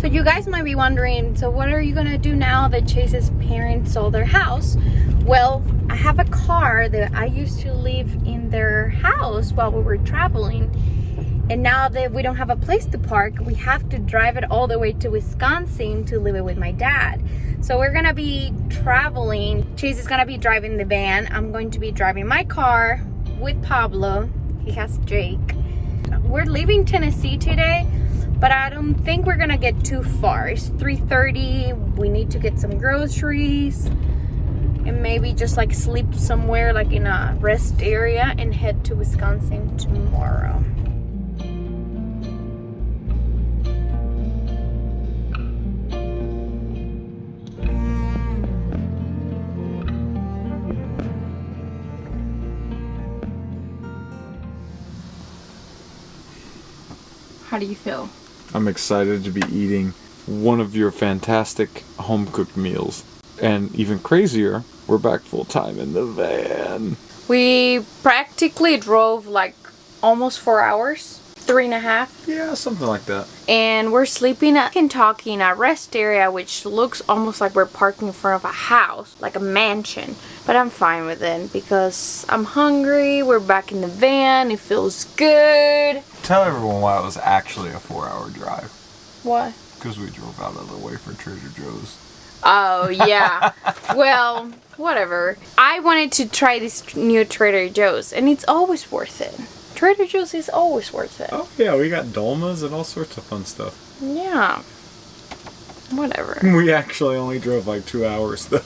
You guys might be wondering, so what are you gonna do now that Chase's parents sold their house? Well, I have a car that I used to live in their house while we were traveling, and now that we don't have a place to park, we have to drive it all the way to Wisconsin to live it with my dad. So we're gonna be traveling. Chase is gonna be driving the van. I'm going to be driving my car with Pablo. He has Jake. We're leaving Tennessee today, but I don't think we're gonna get too far. It's 3:30. We need to get some groceries and maybe just like sleep somewhere like in a rest area and head to Wisconsin tomorrow. How do you feel? I'm excited to be eating one of your fantastic home-cooked meals. And even crazier, we're back full-time in the van. We practically drove like almost 4 hours, 3.5. Yeah, something like that. And we're sleeping at Kentucky in a rest area, which looks almost like we're parking in front of a house, like a mansion. But I'm fine with it because I'm hungry, we're back in the van, it feels good. Tell everyone why it was actually a 4-hour drive. Why? Because we drove out of the way for Trader Joe's. Oh, yeah. Well, whatever. I wanted to try this new Trader Joe's, and it's always worth it. Trader Joe's is always worth it. Oh, yeah, we got dolmas and all sorts of fun stuff. Yeah. Whatever. We actually only drove like 2 hours, though.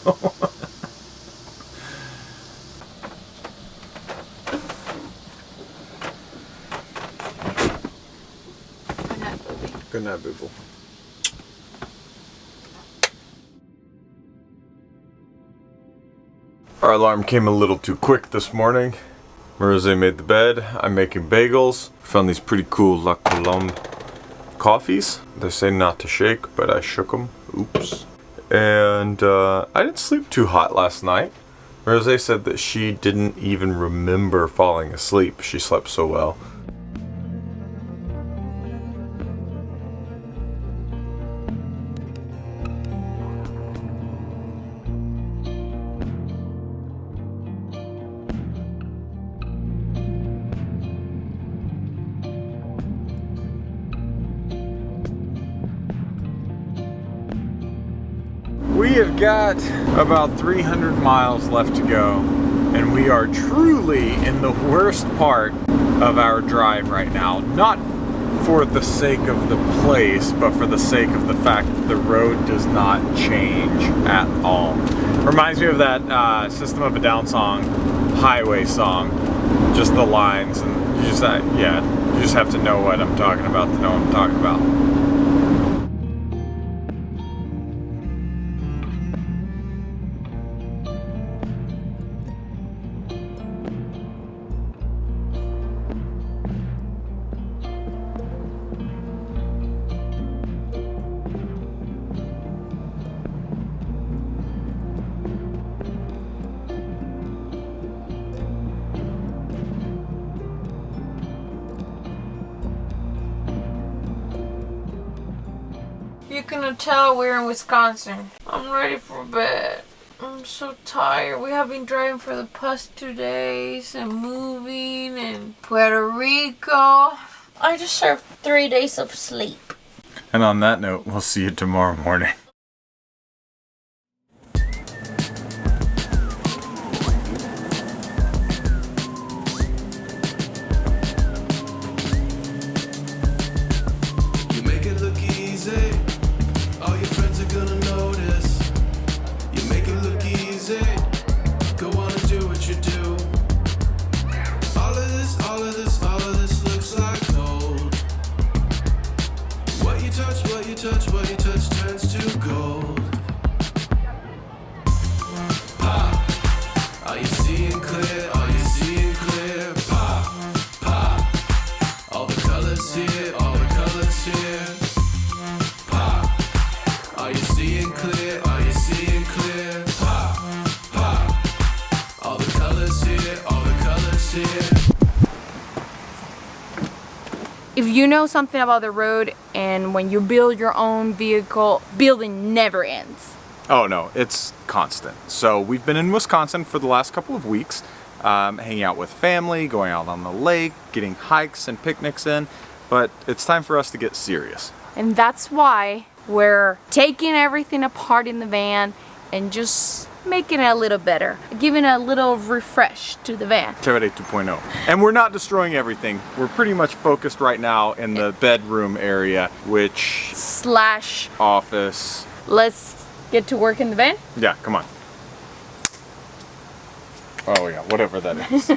Good night, baby. Good night, Booble. Our alarm came a little too quick this morning. Rose made the bed. I'm making bagels. Found these pretty cool La Colombe coffees. They say not to shake, but I shook them. Oops. And I didn't sleep too hot last night. Rose said that she didn't even remember falling asleep. She slept so well. We have got about 300 miles left to go, and we are truly in the worst part of our drive right now. Not for the sake of the place, but for the sake of the fact that the road does not change at all. Reminds me of that System of a Down song, Highway song. Just the lines, and you just, you just have to know what I'm talking about to know what I'm talking about. You can tell we're in Wisconsin. I'm ready for bed. I'm so tired. We have been driving for the past 2 days and moving in Puerto Rico. I deserve 3 days of sleep. And on that note, we'll see you tomorrow morning. What you touch turns to If you know something about the road, and when you build your own vehicle, building never ends. Oh no, it's constant. So we've been in Wisconsin for the last couple of weeks, hanging out with family, going out on the lake, getting hikes and picnics in, but it's time for us to get serious. And that's why we're taking everything apart in the van and just making it a little better, giving a little refresh to the van. Chevrolet 2.0. And we're not destroying everything. We're pretty much focused right now in the bedroom area, which slash office. Let's get to work in the van? Yeah, come on. Oh yeah, whatever that is.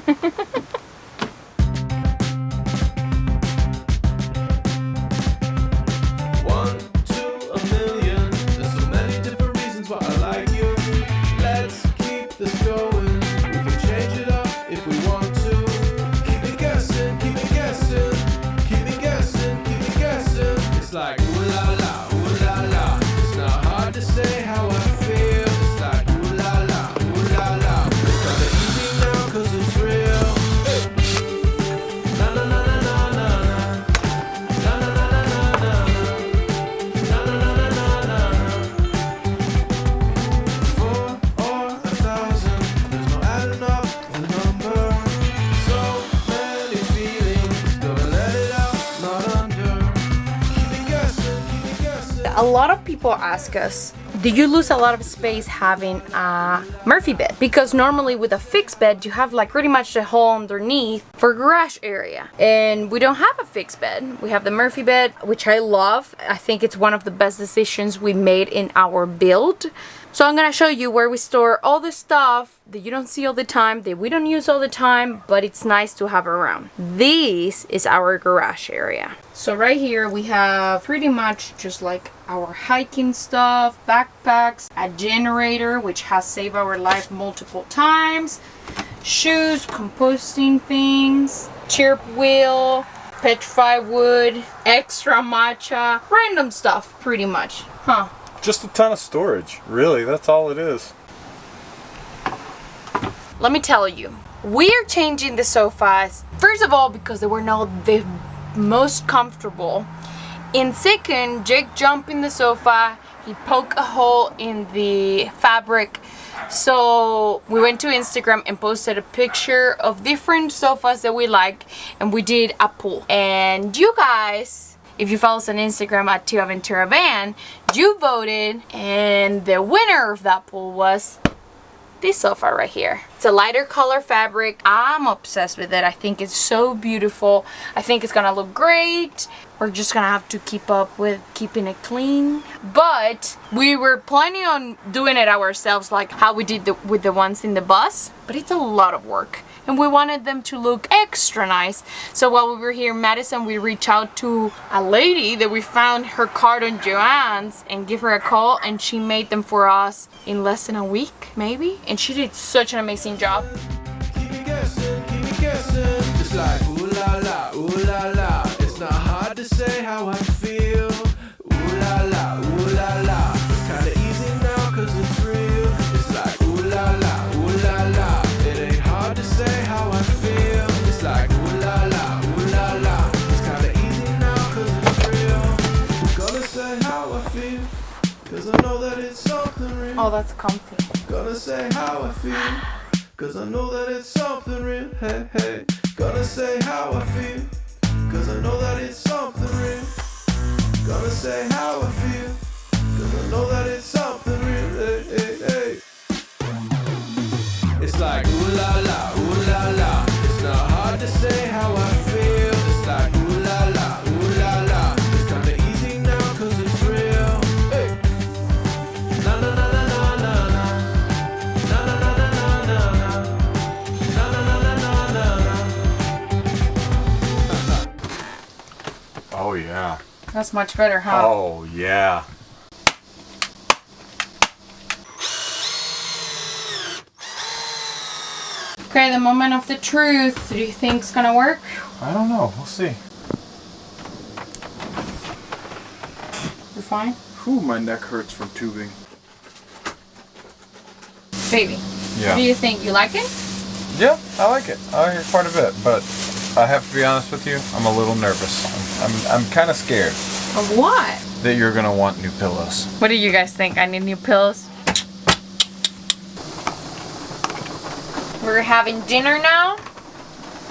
A lot of people ask us, do you lose a lot of space having a Murphy bed? Because normally with a fixed bed, you have like pretty much the hole underneath for garage area. And we don't have a fixed bed. We have the Murphy bed, which I love. I think it's one of the best decisions we made in our build. So I'm gonna show you where we store all the stuff that you don't see all the time, that we don't use all the time, but it's nice to have around. This is our garage area. So right here we have pretty much just like our hiking stuff, backpacks, a generator which has saved our life multiple times, shoes, composting things, chirp wheel, petrified wood, extra matcha, random stuff pretty much, huh? Just a ton of storage, really, that's all it is. Let me tell you, we are changing the sofas, first of all because they were not the most comfortable, and second, Jake jumped in the sofa, he poked a hole in the fabric, so we went to Instagram and posted a picture of different sofas that we like, and we did a poll. And you guys, if you follow us on Instagram at Aventura Van, you voted, and the winner of that poll was this sofa right here. It's a lighter color fabric. I'm obsessed with it. I think it's so beautiful. I think it's gonna look great. We're just gonna have to keep up with keeping it clean. But we were planning on doing it ourselves, like how we did with the ones in the bus. But it's a lot of work, and we wanted them to look extra nice. So while we were here in Madison, we reached out to a lady that we found her card on Joann's and give her a call, and she made them for us in less than a week, maybe. And she did such an amazing job. Keep me guessing, it's like ooh la la, ooh la la. It's not hard to say how I feel. Ooh la la, ooh la la. It's kinda easy now 'cause it's real. It's like ooh la la, ooh la la. It ain't hard to say how I feel. It's like ooh la la, ooh la la. It's kinda easy now 'cause it's real. Gonna say how I feel, 'cause I know that it's something real. Oh, that's comfy. Gonna say how I feel, 'cause I know that it's something real. Hey, hey. Gonna say how I feel, 'cause I know that it's something real. Gonna say how I feel, 'cause I know that it's something real. Hey, hey, hey. It's like ooh la la, ooh la la. It's not hard to say how I feel. It's like ooh la la, ooh la la. It's kinda easy now 'cause it's real. Hey. Na na na na na na na. Na na na na na na na. Na na na na na na na. Oh yeah. That's much better, huh? Oh yeah. Okay, the moment of the truth. Do you think it's gonna work? I don't know, we'll see. You're fine? Whew, my neck hurts from tubing. Baby, Yeah. what do you think? You like it? Yeah, I like it. I like it quite a bit, but I have to be honest with you, I'm a little nervous. I'm kind of scared Of what? that you're gonna want new pillows. What do you guys think? I need new pillows? We're having dinner now.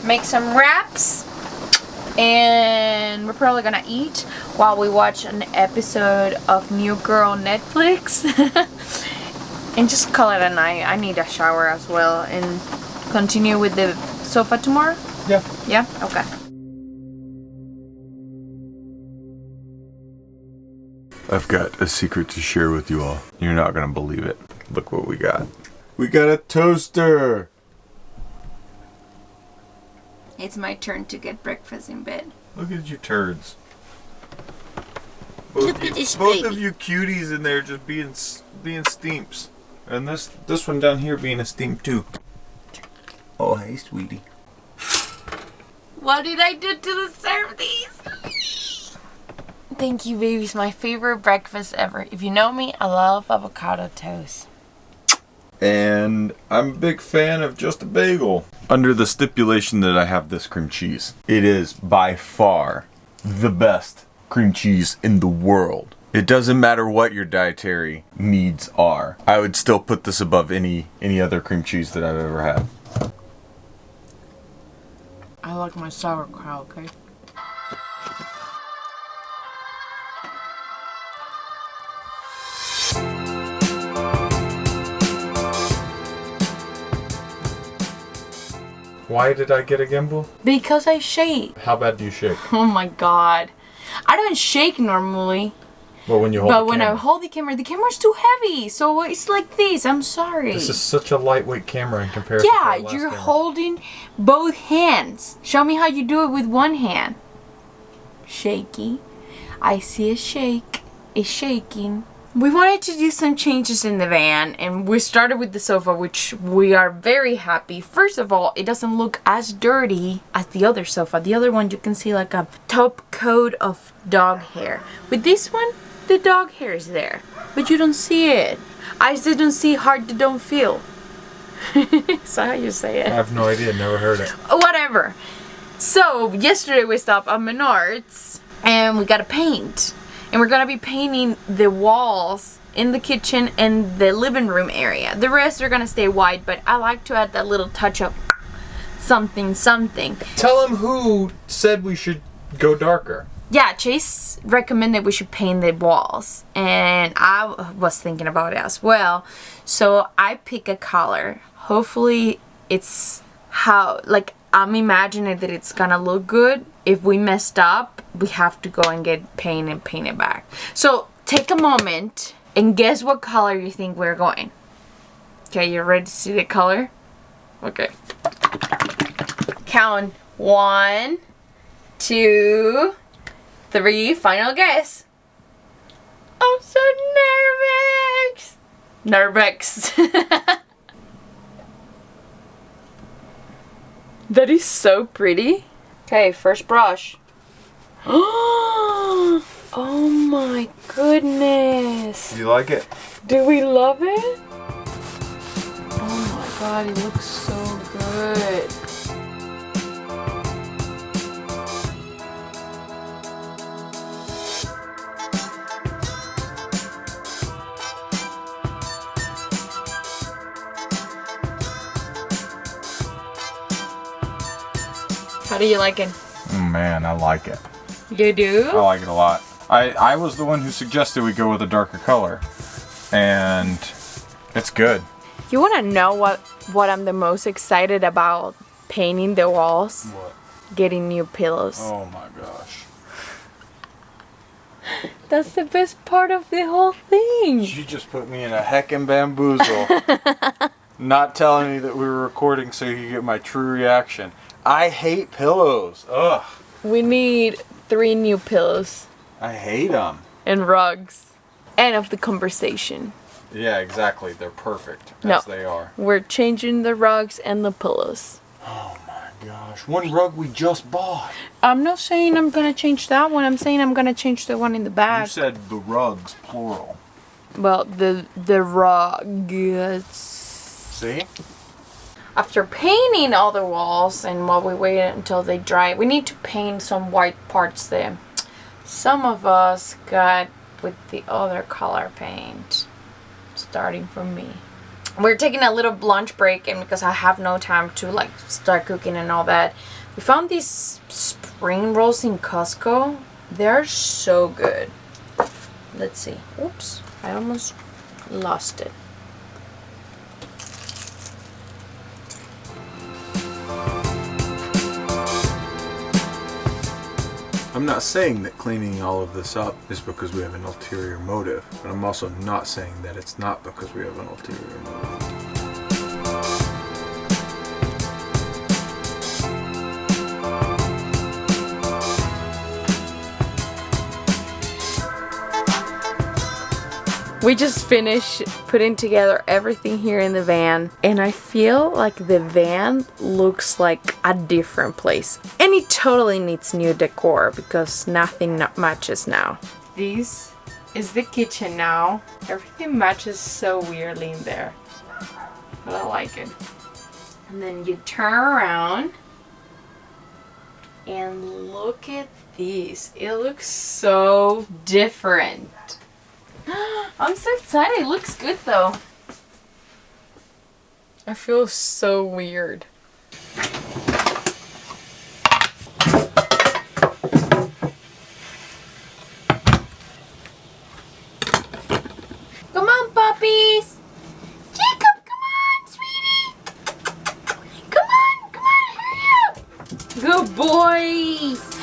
Make some wraps. And we're probably gonna eat while we watch an episode of New Girl Netflix. And just call it a night. I need a shower as well. And continue with the sofa tomorrow? Yeah. Yeah? Okay. I've got a secret to share with you all. You're not gonna believe it. Look what we got. We got a toaster. It's my turn to get breakfast in bed. Look at you turds. Look at this both baby. of you cuties in there just being steamps. And this one down here being a steam too. Oh, hey, sweetie. What did I do to deserve these? Thank you, babies. My favorite breakfast ever. If you know me, I love avocado toast. And I'm a big fan of just a bagel. Under the stipulation that I have this cream cheese. It is by far the best cream cheese in the world. It doesn't matter what your dietary needs are. I would still put this above any other cream cheese that I've ever had. I like my sauerkraut, okay? Why did I get a gimbal? Because I shake. How bad do you shake? Oh my god. I don't shake normally. Well, when you hold But when I hold the camera's too heavy. So it's like this. I'm sorry. This is such a lightweight camera in comparison to Yeah, our last you're camera. holding both hands. Show me how you do it with one hand. Shaky. I see a shake. It's shaking. We wanted to do some changes in the van, and we started with the sofa, which we are very happy. First of all, it doesn't look as dirty as the other sofa. The other one, you can see like a top coat of dog hair. With this one, the dog hair is there, but you don't see it. Eyes that don't see, heart that don't feel. Is that how you say it? I have no idea, never heard it. Whatever. So, yesterday we stopped at Menards, and we got to paint. And we're gonna be painting the walls in the kitchen and the living room area. The rest are gonna stay white, but I like to add that little touch of something. Tell him who said we should go darker. Yeah, Chase recommended we should paint the walls, and I was thinking about it as well. So I pick a color. Hopefully it's how, like, I'm imagining that it's gonna look good. If we messed up, we have to go and get paint and paint it back. So take a moment and guess what color you think we're going. Okay, you ready to see the color? Okay. Count 1, 2, 3. Final guess. I'm so nervous. That is so pretty. Okay, first brush. Oh my goodness. You like it? Do we love it? Oh my god, it looks so good. How do you like it? Man, I like it. You do? I like it a lot. I was the one who suggested we go with a darker color. And it's good. You want to know what I'm the most excited about painting the walls? What? Getting new pillows. Oh my gosh. That's the best part of the whole thing. You just put me in a heckin' bamboozle. Not telling me that we were recording so you could get my true reaction. I hate pillows. Ugh. We need 3 new pillows I hate them. and rugs. End of the conversation. Yeah, exactly. They're perfect No. as they are. We're changing the rugs and the pillows. Oh my gosh. One rug we just bought. I'm not saying I'm gonna change that one. I'm saying I'm gonna change the one in the You back. said the rugs, plural. Well, the rugs. See? after painting all the walls and while we wait until they dry, we need to paint some white parts there. Some of us got with the other color paint, starting from me. We're taking a little lunch break, and because I have no time to like start cooking and all that, we found these spring rolls in Costco. They're so good. Let's see. Oops, I almost lost it. I'm not saying that cleaning all of this up is because we have an ulterior motive, but I'm also not saying that it's not because we have an ulterior motive. We just finished putting together everything here in the van, and I feel like the van looks like a different place. And it totally needs new decor because nothing matches now. This is the kitchen now. Everything matches so weirdly in there, but I like it. And then you turn around and look at this. It looks so different. I'm so excited. It looks good though. I feel so weird. Come on, puppies. Jacob, come on, sweetie. Come on, hurry up. Good boys.